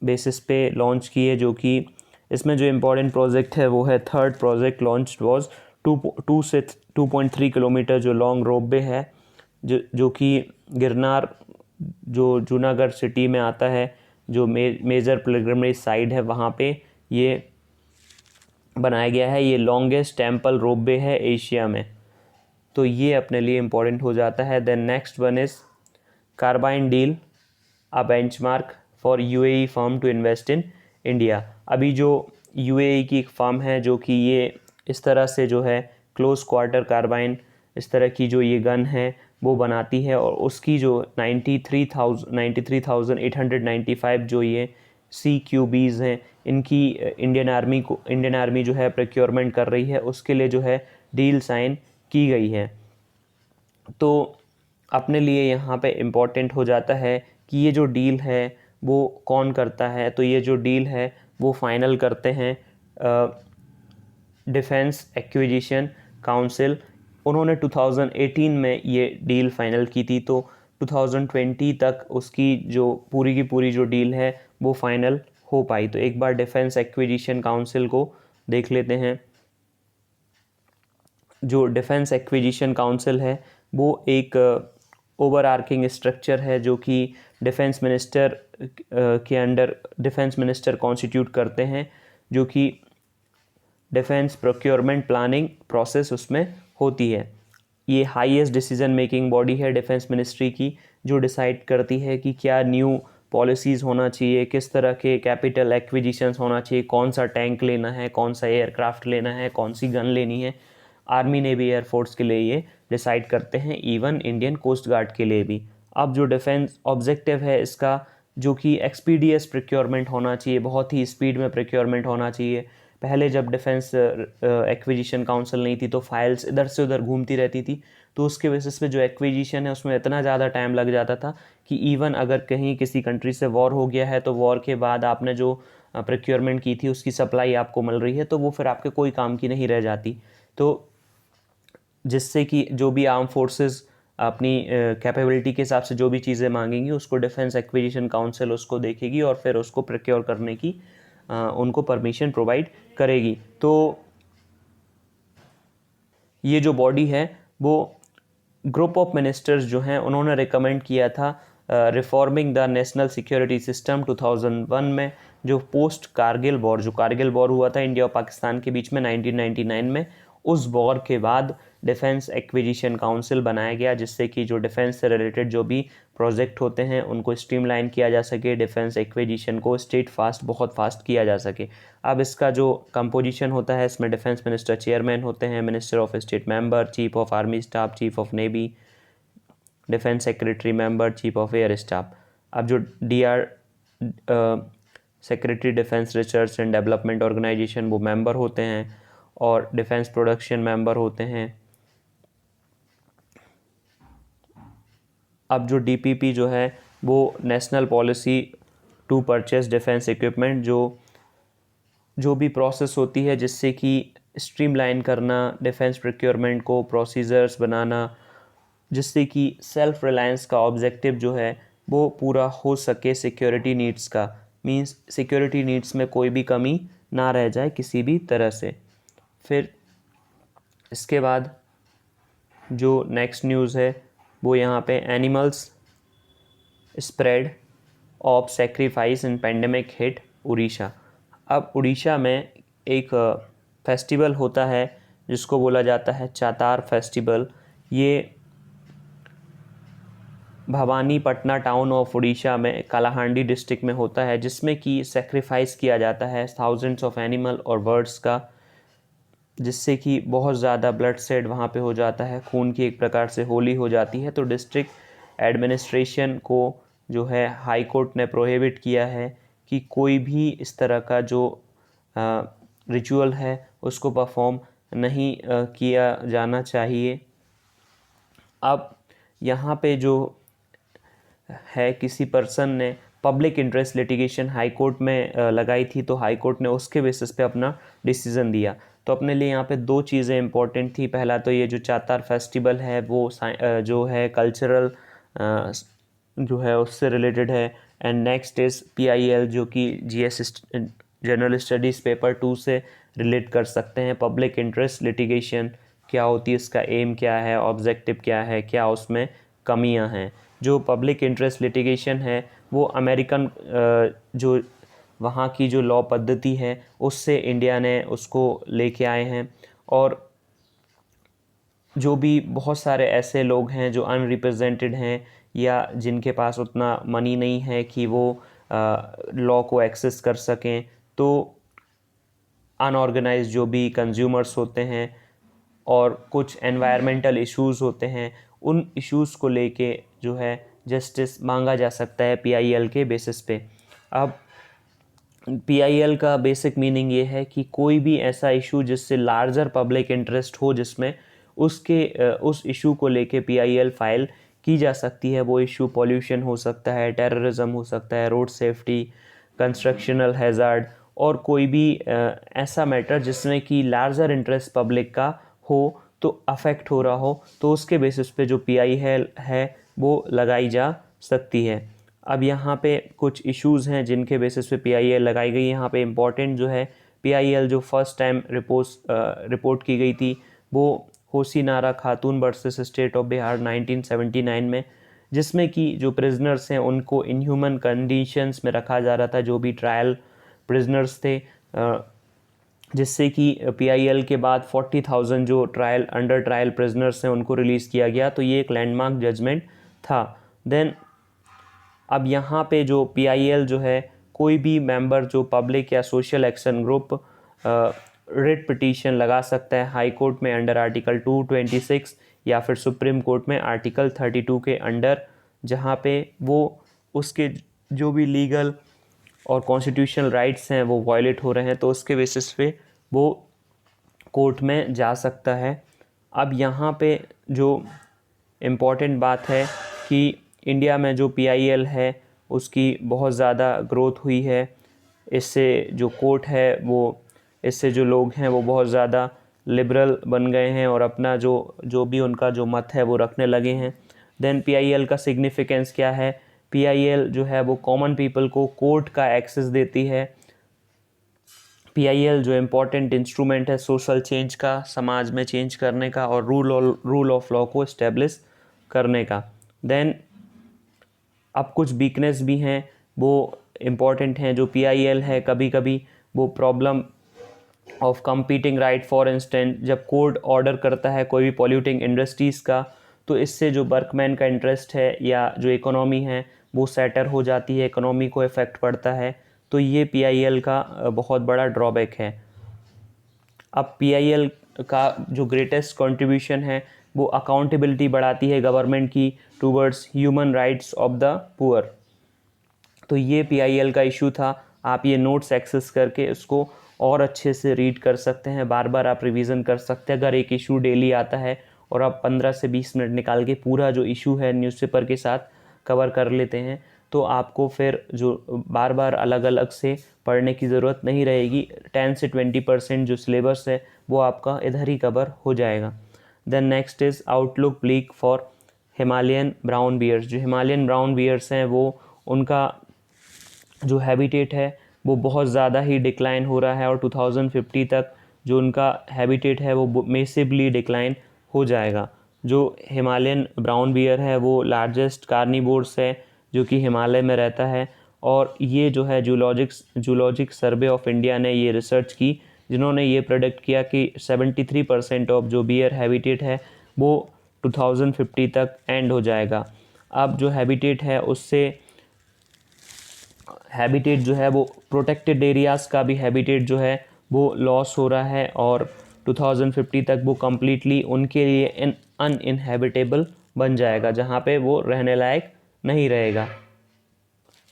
A: बेसिस पे लॉन्च किए, जो कि इसमें जो इम्पोर्टेंट प्रोजेक्ट है वो है थर्ड प्रोजेक्ट लॉन्च वॉज 2 से 2.3 किलोमीटर जो लॉन्ग रोपवे है जो कि गिरनार जो जूनागढ़ सिटी में आता है, जो मेजर पिलग्रिमेज साइट है वहाँ पे ये बनाया गया है। ये लॉन्गेस्ट टेम्पल रोपवे है एशिया में, तो ये अपने लिए इम्पोर्टेंट हो जाता है। Then next one is carbine deal, a benchmark for UAE firm to invest in India. अभी जो UAE की एक फर्म है जो कि ये इस तरह से जो है क्लोज क्वार्टर कार्बाइन इस तरह की जो ये गन है वो बनाती है और उसकी जो 93,895 जो ये CQBs हैं इनकी इंडियन आर्मी जो है प्रोक्योरमेंट कर रही है, उसके लिए जो है डील साइन की गई है। तो अपने लिए यहाँ पे इम्पॉर्टेंट हो जाता है कि ये जो डील है वो कौन करता है। तो ये जो डील है वो फाइनल करते हैं डिफेंस एक्विजिशन काउंसिल। उन्होंने 2018 में ये डील फाइनल की थी, तो 2020 तक उसकी जो पूरी की पूरी जो डील है वो फाइनल हो पाई। तो एक बार डिफेंस एक्विजिशन काउंसिल को देख लेते हैं। जो डिफेंस एक्विजिशन काउंसिल है वो एक ओवरआर्किंग स्ट्रक्चर है जो कि डिफेंस मिनिस्टर के अंडर डिफेंस मिनिस्टर कॉन्स्टिट्यूट करते हैं, जो कि डिफेंस प्रोक्योरमेंट प्लानिंग प्रोसेस उसमें होती है। ये हाईएस्ट डिसीजन मेकिंग बॉडी है डिफेंस मिनिस्ट्री की, जो डिसाइड करती है कि क्या न्यू पॉलिसीज़ होना चाहिए, किस तरह के कैपिटल एक्विजिशंस होना चाहिए, कौन सा टैंक लेना है, कौन सा एयरक्राफ्ट लेना है, कौन सी गन लेनी है। आर्मी नेवी एयरफोर्स के लिए ये डिसाइड करते हैं, इवन इंडियन कोस्ट गार्ड के लिए भी। अब जो डिफेंस ऑब्जेक्टिव है इसका, जो कि एक्सपीडियस प्रोक्योरमेंट होना चाहिए, बहुत ही स्पीड में प्रोक्योरमेंट होना चाहिए। पहले जब डिफेंस एक्विजिशन काउंसिल नहीं थी तो फाइल्स इधर से उधर घूमती रहती थी, तो उसके बेसिस पे जो एक्विजिशन है उसमें इतना ज़्यादा टाइम लग जाता था कि इवन अगर कहीं किसी कंट्री से वॉर हो गया है तो वॉर के बाद आपने जो प्रोक्योरमेंट की थी उसकी सप्लाई आपको मिल रही है तो वो फिर आपके कोई काम की नहीं रह जाती। तो जिससे कि जो भी आर्म फोर्सेस अपनी कैपेबिलिटी के हिसाब से जो भी चीज़ें मांगेंगी उसको डिफेंस एक्विजिशन काउंसिल उसको देखेगी और फिर उसको प्रोक्योर करने की उनको परमिशन प्रोवाइड करेगी। तो ये जो बॉडी है वो ग्रुप ऑफ मिनिस्टर्स जो हैं उन्होंने रिकमेंड किया था reforming the national security system 2001 में, जो पोस्ट कारगिल वॉर, जो कारगिल वॉर हुआ था इंडिया और पाकिस्तान के बीच में 1999 में, उस वॉर के बाद डिफेंस एक्विजिशन काउंसिल बनाया गया, जिससे कि जो डिफेंस से रिलेटेड जो भी प्रोजेक्ट होते हैं उनको स्ट्रीमलाइन किया जा सके, डिफेंस एक्विजिशन को बहुत फास्ट किया जा सके। अब इसका जो कंपोजिशन होता है, इसमें डिफेंस मिनिस्टर चेयरमैन होते हैं, minister of state member, chief of army staff, chief of navy, defence secretary member, chief of air staff. अब जो DR secretary defence research and development organisation वो मेंबर होते हैं, और डिफेंस प्रोडक्शन मेंबर होते हैं। अब जो DPP जो है वो national policy to purchase defence equipment, जो भी प्रोसेस होती है जिससे कि स्ट्रीमलाइन करना डिफेंस प्रोक्योरमेंट को, प्रोसीजर्स बनाना, जिससे कि सेल्फ रिलायंस का ऑब्जेक्टिव जो है वो पूरा हो सके सिक्योरिटी नीड्स का, मींस सिक्योरिटी नीड्स में कोई भी कमी ना रह जाए किसी भी तरह से। फिर इसके बाद जो नेक्स्ट न्यूज़ है वो यहाँ पे animals spread of sacrifice in pandemic hit Orissa. अब उड़ीसा में एक फेस्टिवल होता है जिसको बोला जाता है चातार फेस्टिवल। ये भवानीपटना टाउन ऑफ उड़ीसा में कालाहांडी डिस्ट्रिक्ट में होता है, जिसमें कि सेक्रीफाइस किया जाता है थाउजेंड्स ऑफ एनिमल और बर्ड्स का, जिससे कि बहुत ज़्यादा ब्लड सेड वहाँ पे हो जाता है, खून की एक प्रकार से होली हो जाती है। तो डिस्ट्रिक्ट एडमिनिस्ट्रेशन को जो है हाई कोर्ट ने प्रोहिबिट किया है कि कोई भी इस तरह का जो रिचुअल है उसको परफॉर्म नहीं किया जाना चाहिए। अब यहाँ पे जो है किसी पर्सन ने public interest litigation high court में लगाई थी, तो हाई कोर्ट ने उसके बेसिस पे अपना डिसीज़न दिया। तो अपने लिए यहाँ पे दो चीज़ें इंपॉर्टेंट थी। पहला तो ये जो चातार फेस्टिवल है वो जो है कल्चरल जो है उससे रिलेटेड है, एंड नेक्स्ट इज़ PIL जो कि GS जनरल स्टडीज़ पेपर 2 से रिलेट कर सकते हैं। पब्लिक इंटरेस्ट लिटिगेशन क्या होती है, इसका एम क्या है, ऑब्जेक्टिव क्या है, क्या उसमें कमियां हैं। जो पब्लिक इंटरेस्ट लिटिगेशन है वो अमेरिकन जो वहाँ की जो लॉ पद्धति है उससे इंडिया ने उसको लेके आए हैं, और जो भी बहुत सारे ऐसे लोग हैं जो अनरिप्रेजेंटेड हैं या जिनके पास उतना मनी नहीं है कि वो लॉ को एक्सेस कर सकें, तो अनऑर्गेनाइज्ड जो भी कंज्यूमर्स होते हैं और कुछ एनवायरमेंटल इश्यूज़ होते हैं, उन इश्यूज़ को लेके जो है जस्टिस मांगा जा सकता है PIL के बेसिस पे। अब PIL का बेसिक मीनिंग ये है कि कोई भी ऐसा इशू जिससे लार्जर पब्लिक इंटरेस्ट हो, जिसमें उस इशू को लेके PIL फाइल की जा सकती है। वो इशू पॉल्यूशन हो सकता है, टेररिज्म हो सकता है, रोड सेफ्टी, कंस्ट्रक्शनल हैज़ार्ड, और कोई भी ऐसा मैटर जिसमें कि लार्जर इंटरेस्ट पब्लिक का हो, तो अफेक्ट हो रहा हो, तो उसके बेसिस पे जो PIL है वो लगाई जा सकती है। अब यहाँ पे कुछ इश्यूज़ हैं जिनके बेसिस पे PIL लगाई गई। यहाँ पे इम्पॉर्टेंट जो है PIL जो फर्स्ट टाइम रिपोर्ट की गई थी वो होसी नारा खातून वर्सेस स्टेट ऑफ बिहार 1979 में, जिसमें कि जो प्रिजनर्स हैं उनको इनह्यूमन कंडीशंस में रखा जा रहा था, जो भी ट्रायल प्रिजनर्स थे, जिससे कि PIL के बाद 40,000 जो अंडर ट्रायल प्रिजनर्स हैं उनको रिलीज़ किया गया। तो ये एक लैंडमार्क जजमेंट था। देन अब यहाँ पे जो PIL जो है, कोई भी मेंबर जो पब्लिक या social action group writ petition लगा सकता है हाई कोर्ट में अंडर आर्टिकल 226 या फिर सुप्रीम कोर्ट में आर्टिकल 32 के अंडर, जहाँ पे वो उसके जो भी लीगल और कॉन्स्टिट्यूशनल राइट्स हैं वो वायलेट हो रहे हैं, तो उसके बेसिस पे वो कोर्ट में जा सकता है। अब यहाँ पे जो इम्पॉर्टेंट बात है कि इंडिया में जो PIL है उसकी बहुत ज़्यादा ग्रोथ हुई है। इससे जो कोर्ट है वो, इससे जो लोग हैं वो बहुत ज़्यादा लिबरल बन गए हैं और अपना जो भी उनका जो मत है वो रखने लगे हैं। देन PIL का सिग्निफिकेंस क्या है? PIL जो है वो कॉमन पीपल को कोर्ट का एक्सेस देती है। PIL जो इम्पोर्टेंट इंस्ट्रूमेंट है सोशल चेंज का, समाज में चेंज करने का और रूल ऑफ लॉ को इस्टेब्लिश करने का। देन अब कुछ वीकनेस भी हैं, वो इम्पॉर्टेंट हैं। जो PIL है कभी कभी वो problem of competing right, for instance जब कोर्ट ऑर्डर करता है कोई भी पॉल्यूटिंग इंडस्ट्रीज़ का, तो इससे जो वर्कमैन का इंटरेस्ट है या जो इकोनॉमी है वो सैटर हो जाती है, इकोनॉमी को इफ़ेक्ट पड़ता है। तो ये PIL का बहुत बड़ा ड्रॉबैक है। अब PIL का जो ग्रेटेस्ट कंट्रीब्यूशन है वो अकाउंटेबिलिटी बढ़ाती है गवर्नमेंट की towards human rights of the poor. तो ये PIL का इशू था। आप ये नोट्स एक्सेस करके उसको और अच्छे से रीड कर सकते हैं, बार बार आप रिवीजन कर सकते हैं। अगर एक इशू डेली आता है और आप 15 से 20 मिनट निकाल के पूरा जो इशू है न्यूज़पेपर के साथ कवर कर लेते हैं, तो आपको फिर जो बार बार अलग अलग से पढ़ने की ज़रूरत नहीं रहेगी। 10 से 20% जो सिलेबस है वो आपका इधर ही कवर हो जाएगा। Then next is outlook bleak for Himalayan brown bears. जो हिमालयन ब्राउन बियर्स हैं वो उनका जो हैबिटेट है वो बहुत ज़्यादा ही डिक्लाइन हो रहा है और 2050 तक जो उनका हैबिटेट है वो मेसिवली डिक्लाइन हो जाएगा। जो हिमालयन ब्राउन बियर है वो लार्जेस्ट कार्निवोर्स है जो कि हिमालय में रहता है। और ये जो है जूलॉजिक सर्वे ऑफ इंडिया ने ये रिसर्च की, जिन्होंने ये प्रेडिक्ट किया कि 73% ऑफ जो बियर हैबिटेट है वो 2050 तक एंड हो जाएगा। अब जो हैबिटेट है उससे हैबिटेट जो है वो प्रोटेक्टेड एरियाज़ का भी हैबिटेट जो है वो लॉस हो रहा है और 2050 तक वो कम्प्लीटली उनके लिए अनइनहेबिटेबल बन जाएगा, जहाँ पे वो रहने लायक नहीं रहेगा।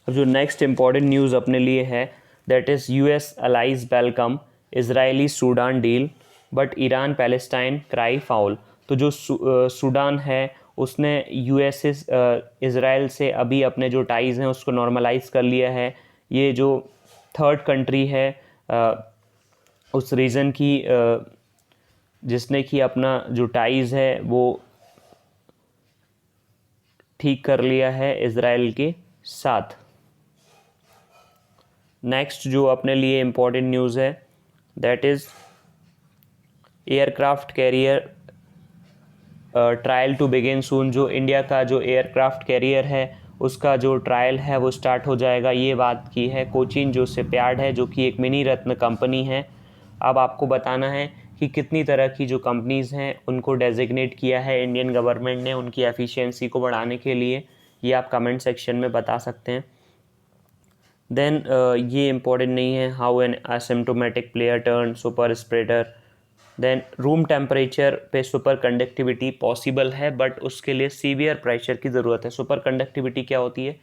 A: अब जो नेक्स्ट इम्पॉर्टेंट न्यूज़ अपने लिए है that is US allies welcome Israeli Sudan deal but Iran Palestine cry foul. तो जो सूडान है उसने US इज़राइल से अभी अपने जो टाइज़ हैं उसको नॉर्मलाइज कर लिया है। ये जो थर्ड कंट्री है उस रीजन की जिसने कि अपना जो टाइज़ है वो ठीक कर लिया है इज़राइल के साथ। नेक्स्ट जो अपने लिए इम्पोर्टेंट न्यूज़ है that is aircraft carrier trial to begin soon. जो इंडिया का जो एयरक्राफ्ट कैरियर है उसका जो ट्रायल है वो स्टार्ट हो जाएगा। ये बात की है कोचीन जो शिपयार्ड है जो कि एक मिनी रत्न कंपनी है। अब आपको बताना है कि कितनी तरह की जो कंपनीज़ हैं उनको डेजिग्नेट किया है इंडियन गवर्नमेंट ने उनकी एफिशिएंसी को बढ़ाने के लिए, ये आप कमेंट सेक्शन में बता सकते हैं। देन ये इम्पोर्टेंट नहीं है how an asymptomatic player turn super spreader. Then room temperature पे सुपर कंडक्टिविटी पॉसिबल है बट उसके लिए सीवियर प्रेशर की ज़रूरत है। सुपर कंडक्टिविटी क्या होती है?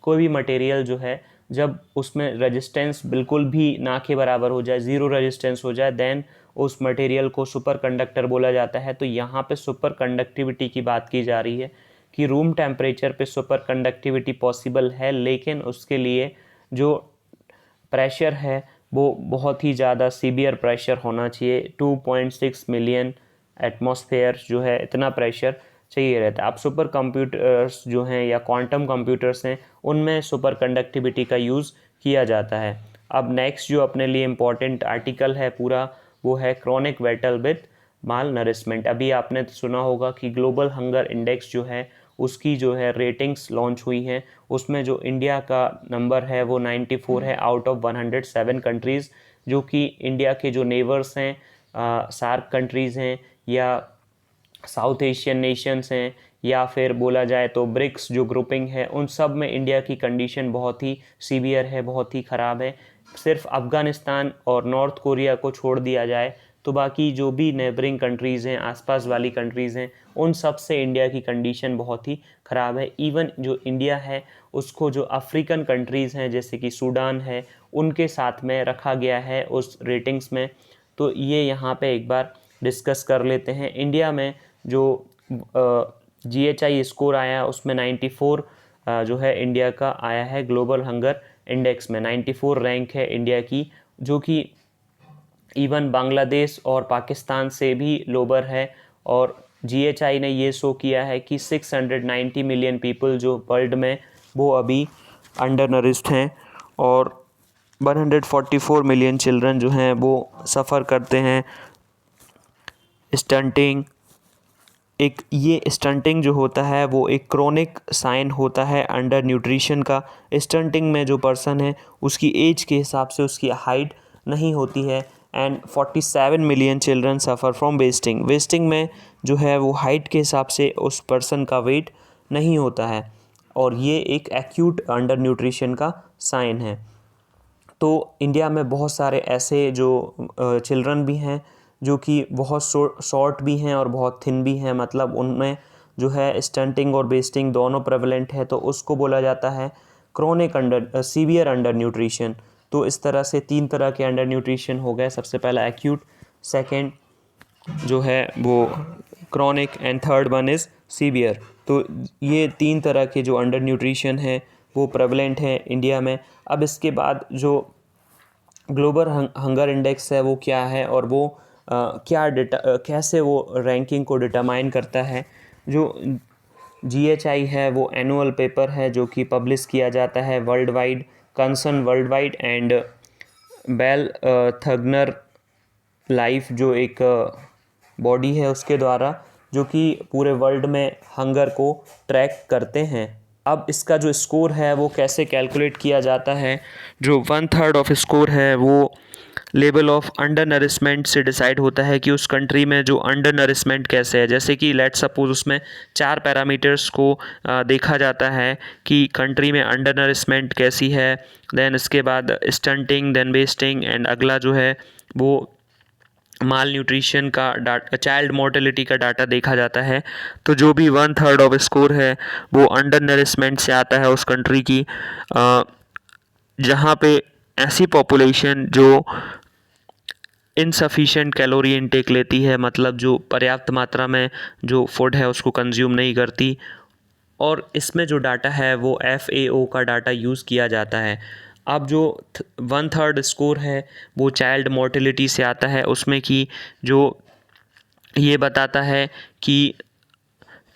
A: कोई भी मटेरियल जो है जब उसमें रेजिस्टेंस बिल्कुल भी ना के बराबर हो जाए, ज़ीरो रेजिस्टेंस हो जाए, देन उस मटेरियल को सुपर कंडक्टर बोला जाता है। तो यहाँ पे सुपर कंडक्टिविटी की बात की जा रही है कि रूम टेम्परेचर पे सुपर कंडक्टिविटी पॉसिबल है, लेकिन उसके लिए जो प्रेशर है वो बहुत ही ज़्यादा सीवियर प्रेशर होना चाहिए। 2.6 मिलियन एटमॉस्फेयर जो है इतना प्रेशर चाहिए रहता है। अब सुपर कंप्यूटर्स जो हैं या क्वांटम कंप्यूटर्स हैं उनमें सुपर कंडक्टिविटी का यूज़ किया जाता है। अब नेक्स्ट जो अपने लिए इम्पॉर्टेंट आर्टिकल है पूरा वो है chronic battle with mall nourishment. अभी आपने सुना होगा कि ग्लोबल हंगर इंडेक्स जो है उसकी जो है रेटिंग्स लॉन्च हुई हैं, उसमें जो इंडिया का नंबर है वो 94 है आउट ऑफ 107 कंट्रीज़, जो कि इंडिया के जो नेबर्स हैं सार्क कंट्रीज़ हैं या साउथ एशियन नेशंस हैं या फिर बोला जाए तो ब्रिक्स जो ग्रुपिंग है, उन सब में इंडिया की कंडीशन बहुत ही सीवियर है, बहुत ही ख़राब है। सिर्फ अफ़गानिस्तान और नॉर्थ कोरिया को छोड़ दिया जाए तो बाकी जो भी नेबरिंग कंट्रीज़ हैं, आसपास वाली कंट्रीज़ हैं, उन सब से इंडिया की कंडीशन बहुत ही ख़राब है। इवन जो इंडिया है उसको जो अफ्रीकन कंट्रीज़ हैं जैसे कि सूडान है उनके साथ में रखा गया है उस रेटिंग्स में। तो ये यहाँ पे एक बार डिस्कस कर लेते हैं। इंडिया में जो GHI स्कोर आया उसमें 94 जो है इंडिया का आया है ग्लोबल हंगर इंडेक्स में। 94 रैंक है इंडिया की, जो कि इवन बांग्लादेश और पाकिस्तान से भी लोअर है और GHI ने ये शो किया है कि 690 मिलियन पीपल जो वर्ल्ड में वो अभी अंडर नरिश्ड हैं और 144 मिलियन चिल्ड्रन जो हैं वो सफ़र करते हैं स्टंटिंग। एक ये स्टंटिंग जो होता है वो एक क्रोनिक साइन होता है अंडर न्यूट्रिशन का। स्टंटिंग में जो पर्सन है उसकी एज के हिसाब से उसकी हाइट नहीं होती है and 47 million children suffer from wasting. Wasting में जो है वो हाइट के हिसाब से उस पर्सन का वेट नहीं होता है और ये एक एक्यूट अंडर न्यूट्रिशन का साइन है। तो इंडिया में बहुत सारे ऐसे जो चिल्ड्रन भी हैं जो कि बहुत शॉर्ट भी हैं और बहुत थिन भी हैं, मतलब उनमें जो है स्टंटिंग और वेस्टिंग दोनों प्रेवलेंट है, तो उसको बोला जाता है chronic under severe under nutrition. तो इस तरह से 3 तरह के अंडर न्यूट्रिशन हो गए। सबसे पहला एक्यूट, सेकंड जो है वो chronic and third one is severe. तो ये 3 तरह के जो अंडर न्यूट्रिशन है वो प्रेवलेंट है इंडिया में। अब इसके बाद जो ग्लोबल हंगर इंडेक्स है वो क्या है और वो कैसे वो रैंकिंग को डिटरमाइन करता है। जो GHI है वो एनुअल पेपर है जो कि पब्लिश किया जाता है worldwide, Concern Worldwide and Welthungerhilfe जो एक बॉडी है उसके द्वारा, जो कि पूरे वर्ल्ड में हंगर को ट्रैक करते हैं। अब इसका जो स्कोर है वो कैसे कैलकुलेट किया जाता है। जो 1/3 ऑफ स्कोर है वो लेवल ऑफ अंडर नरिशमेंट से डिसाइड होता है कि उस कंट्री में जो अंडर नरिशमेंट कैसे है। जैसे कि लेट सपोज उसमें 4 पैरामीटर्स को देखा जाता है कि कंट्री में अंडर नरिशमेंट कैसी है, देन इसके बाद स्टंटिंग, देन वेस्टिंग एंड अगला जो है वो माल न्यूट्रिशन का डाटा, चाइल्ड मोर्टेलिटी का डाटा देखा जाता है। तो जो भी 1/3 ऑफ स्कोर है वो अंडर नरिशमेंट से आता है उस कंट्री की, जहाँ पे ऐसी पॉपुलेशन जो इनसफिशिएंट कैलोरी इनटेक लेती है, मतलब जो पर्याप्त मात्रा में जो फूड है उसको कंज्यूम नहीं करती। और इसमें जो डाटा है वो FAO का डाटा यूज़ किया जाता है। अब जो 1/3 स्कोर है वो चाइल्ड मोर्टेलिटी से आता है, उसमें कि जो ये बताता है कि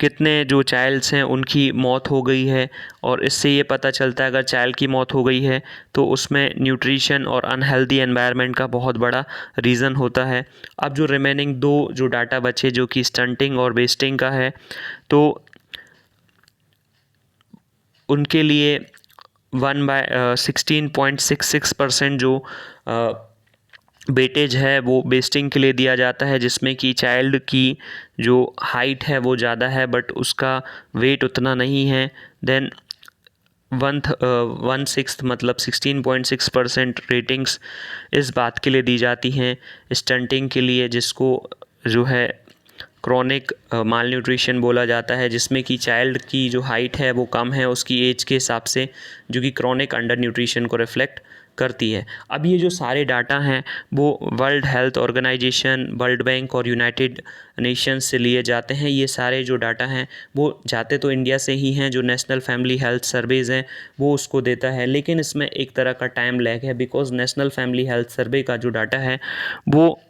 A: कितने जो चाइल्ड्स हैं उनकी मौत हो गई है, और इससे ये पता चलता है अगर चाइल्ड की मौत हो गई है तो उसमें न्यूट्रिशन और अनहेल्दी एनवायरनमेंट का बहुत बड़ा रीज़न होता है। अब जो रिमेनिंग 2 जो डाटा बचे जो कि स्टंटिंग और वेस्टिंग का है, तो उनके लिए 16.66% जो वेटेज है वो वेस्टिंग के लिए दिया जाता है, जिसमें कि चाइल्ड की जो हाइट है वो ज़्यादा है बट उसका वेट उतना नहीं है। देन 1/6 मतलब 16.6% रेटिंग्स इस बात के लिए दी जाती हैं स्टंटिंग के लिए, जिसको जो है क्रोनिक माल न्यूट्रिशन बोला जाता है, जिसमें कि चाइल्ड की जो हाइट है वो कम है उसकी एज के हिसाब से, जो कि क्रोनिक अंडर न्यूट्रिशन को रिफ्लेक्ट करती है। अब ये जो सारे डाटा हैं वो world health organisation, world bank और यूनाइटेड नेशंस से लिए जाते हैं। ये सारे जो डाटा हैं वो जाते तो इंडिया से ही हैं, जो नेशनल फैमिली हेल्थ सर्वेज़ हैं वो उसको देता है, लेकिन इसमें एक तरह का टाइम लैग है because national family health survey का जो डाटा है वो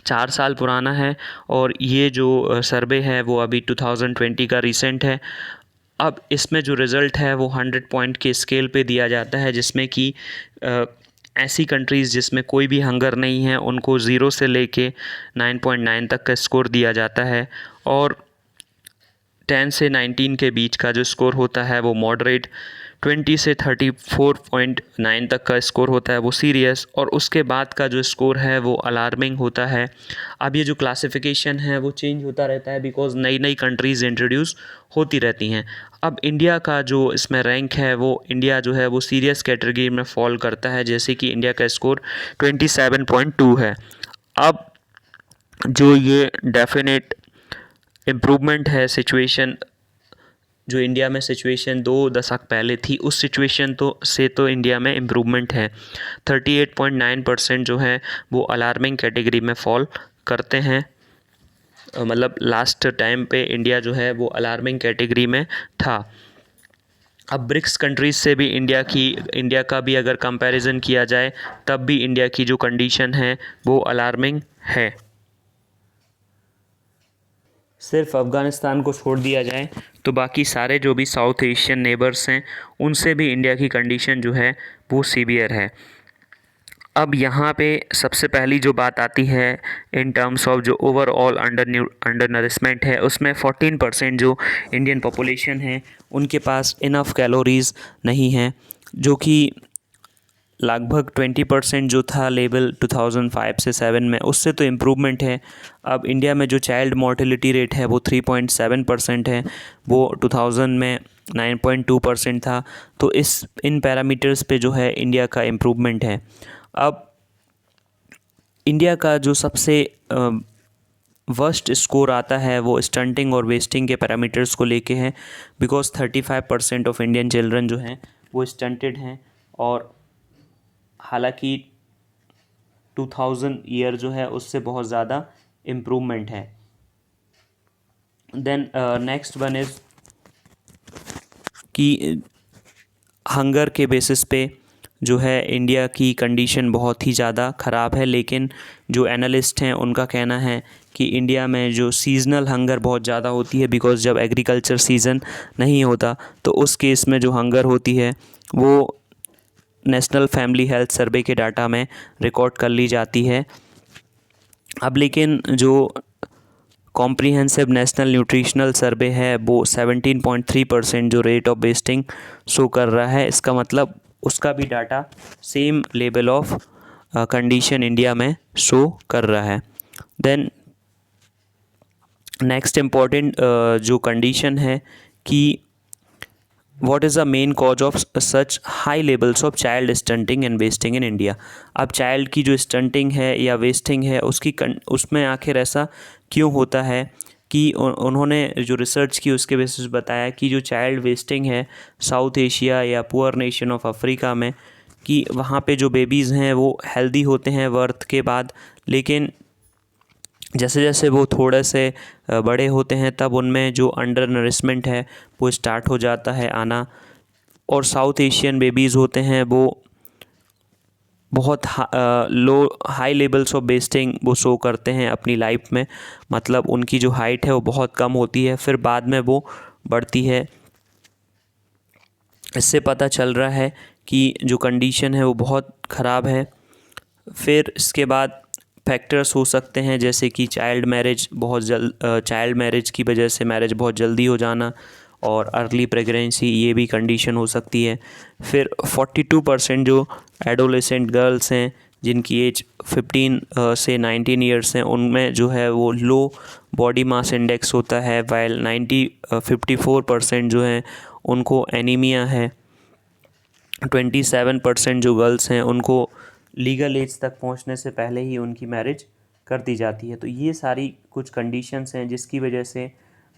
A: 4 साल पुराना है और ये जो सर्वे है वो अभी 2020 का रिसेंट है। अब इसमें जो रिज़ल्ट है वो 100 पॉइंट के स्केल पे दिया जाता है, जिसमें कि ऐसी कंट्रीज़ जिसमें कोई भी हंगर नहीं है उनको 0 से लेके 9.9 तक का स्कोर दिया जाता है, और 10 से 19 के बीच का जो स्कोर होता है वो मॉडरेट, 20 से 34.9 तक का स्कोर होता है वो सीरियस, और उसके बाद का जो स्कोर है वो अलार्मिंग होता है। अब ये जो क्लासिफिकेशन है वो चेंज होता रहता है बिकॉज नई नई कंट्रीज़ इंट्रोड्यूस होती रहती हैं। अब इंडिया का जो इसमें रैंक है वो इंडिया जो है वो सीरियस कैटेगरी में फॉल करता है, जैसे कि इंडिया का स्कोर 27.2 है। अब जो ये डेफिनेट इम्प्रूवमेंट है सिचुएशन, जो इंडिया में सिचुएशन 2 दशक पहले थी उस सिचुएशन तो इंडिया में इम्प्रूवमेंट है। 38.9% जो है वो अलार्मिंग कैटेगरी में फॉल करते हैं, मतलब लास्ट टाइम पे इंडिया जो है वो अलार्मिंग कैटेगरी में था। अब ब्रिक्स कंट्रीज़ से भी इंडिया का भी अगर कंपैरिजन किया जाए तब भी इंडिया की जो कंडीशन है वो अलार्मिंग है। सिर्फ अफ़गानिस्तान को छोड़ दिया जाए तो बाकी सारे जो भी साउथ एशियन नेबर्स हैं उनसे भी इंडिया की कंडीशन जो है वो सीवियर है। अब यहाँ पे सबसे पहली जो बात आती है इन टर्म्स ऑफ जो ओवरऑल अंडर नरिशमेंट है, उसमें 14% जो इंडियन पॉपुलेशन है उनके पास इनफ कैलोरीज़ नहीं हैं, जो कि लगभग 20% जो था लेवल 2005 से 7 में, उससे तो इम्प्रूवमेंट है। अब इंडिया में जो चाइल्ड मोर्टेलिटी रेट है वो 3.7% है, वो 2000 में 9.2% था। तो इन पैरामीटर्स पे जो है इंडिया का इम्प्रूवमेंट है। अब इंडिया का जो सबसे वर्स्ट स्कोर आता है वो स्टंटिंग और वेस्टिंग के पैरामीटर्स को लेके है, बिकॉज 35% ऑफ इंडियन चिल्ड्रन जो हैं वो स्टंटेड हैं। और हालांकि 2000 ईयर जो है उससे बहुत ज़्यादा इम्प्रूवमेंट है। देन नेक्स्ट वन इज़ कि हंगर के बेसिस पे जो है इंडिया की कंडीशन बहुत ही ज़्यादा ख़राब है, लेकिन जो एनालिस्ट हैं उनका कहना है कि इंडिया में जो सीज़नल हंगर बहुत ज़्यादा होती है, बिकॉज़ जब एग्रीकल्चर सीज़न नहीं होता तो उस केस में जो हंगर होती है वो नेशनल फैमिली हेल्थ सर्वे के डाटा में रिकॉर्ड कर ली जाती है। अब लेकिन जो कॉम्प्रिहेंसिव नेशनल न्यूट्रिशनल सर्वे है वो 17.3% जो रेट ऑफ वेस्टिंग शो कर रहा है। इसका मतलब उसका भी data same level of condition India में शो कर रहा है। देन नेक्स्ट इम्पॉर्टेंट जो कंडीशन है कि what is the main cause of such high levels of child stunting and wasting in India. अब चाइल्ड की जो स्टंटिंग है या वेस्टिंग है उसमें आखिर ऐसा क्यों होता है कि उन्होंने जो रिसर्च की उसके बेसिस बताया कि जो चाइल्ड वेस्टिंग है साउथ एशिया या पुअर नेशन ऑफ अफ्रीका में, कि वहाँ पे जो बेबीज़ हैं वो हेल्दी होते हैं बर्थ के बाद, लेकिन जैसे जैसे वो थोड़े से बड़े होते हैं तब उनमें जो अंडर नरिशमेंट है वो स्टार्ट हो जाता है आना। और साउथ एशियन बेबीज़ होते हैं वो बहुत हाई लेवल्स ऑफ वेस्टिंग वो शो करते हैं अपनी लाइफ में, मतलब उनकी जो हाइट है वो बहुत कम होती है, फिर बाद में वो बढ़ती है। इससे पता चल रहा है कि जो कंडीशन है वो बहुत ख़राब है। फिर इसके बाद फैक्टर्स हो सकते हैं जैसे कि चाइल्ड मैरिज की वजह से मैरिज बहुत जल्दी हो जाना और अर्ली प्रेगनेंसी, ये भी कंडीशन हो सकती है। फिर 42% जो एडोलेसेंट गर्ल्स हैं जिनकी एज 15 से 19 ईयर्स हैं उनमें जो है वो लो बॉडी मास इंडेक्स होता है, वाइल 54% जो हैं उनको एनीमिया है। 27% जो गर्ल्स हैं उनको लीगल एज तक पहुंचने से पहले ही उनकी मैरिज कर दी जाती है। तो ये सारी कुछ कंडीशंस हैं जिसकी वजह से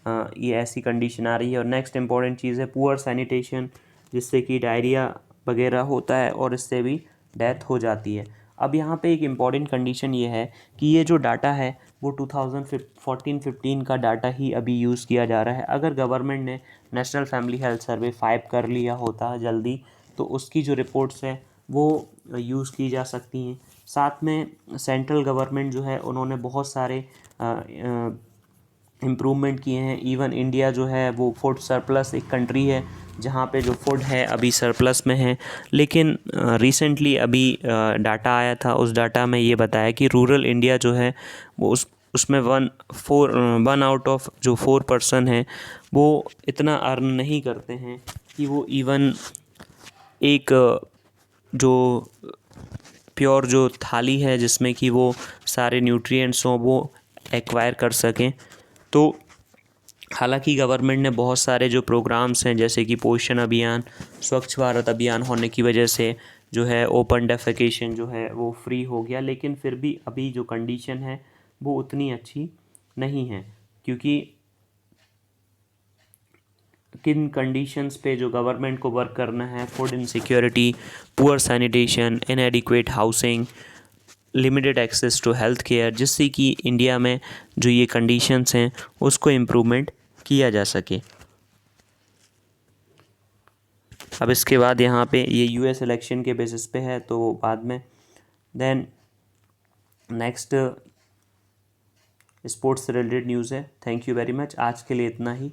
A: ये ऐसी कंडीशन आ रही है। और नेक्स्ट इम्पॉर्टेंट चीज़ है पुअर सैनिटेशन, जिससे कि डायरिया वगैरह होता है और इससे भी डेथ हो जाती है। अब यहाँ पे एक इम्पॉर्टेंट कंडीशन ये है कि ये जो डाटा है वो 2014-15 का डाटा ही अभी यूज़ किया जा रहा है। अगर गवर्नमेंट ने नेशनल फैमिली हेल्थ सर्वे 5 कर लिया होता जल्दी तो उसकी जो रिपोर्ट्स है वो यूज़ की जा सकती हैं। साथ में सेंट्रल गवर्नमेंट जो है उन्होंने बहुत सारे इम्प्रूवमेंट किए हैं। इवन इंडिया जो है वो फूड सरप्लस एक कंट्री है जहाँ पे जो फूड है अभी सरप्लस में है, लेकिन रिसेंटली अभी डाटा आया था, उस डाटा में ये बताया कि रूरल इंडिया जो है वो उसमें 1 आउट ऑफ जो 4 पर्सन है वो इतना अर्न नहीं करते हैं कि वो इवन एक जो प्योर जो थाली है जिसमें कि वो सारे न्यूट्रिएंट्स हों वो एक्वायर कर सकें। तो हालांकि गवर्नमेंट ने बहुत सारे जो प्रोग्राम्स हैं जैसे कि पोषण अभियान, स्वच्छ भारत अभियान होने की वजह से जो है ओपन डेफेकेशन जो है वो फ्री हो गया, लेकिन फिर भी अभी जो कंडीशन है वो उतनी अच्छी नहीं है, क्योंकि किन कंडीशंस पे जो गवर्नमेंट को वर्क करना है, food insecurity, poor sanitation, inadequate housing, limited access to health care, जिससे कि इंडिया में जो ये कंडीशंस हैं उसको इम्प्रूवमेंट किया जा सके। अब इसके बाद यहाँ पे ये यूएस इलेक्शन के बेसिस पे है तो बाद में। देन नेक्स्ट स्पोर्ट्स से रिलेटेड न्यूज़ है। Thank you very much. आज के लिए इतना ही।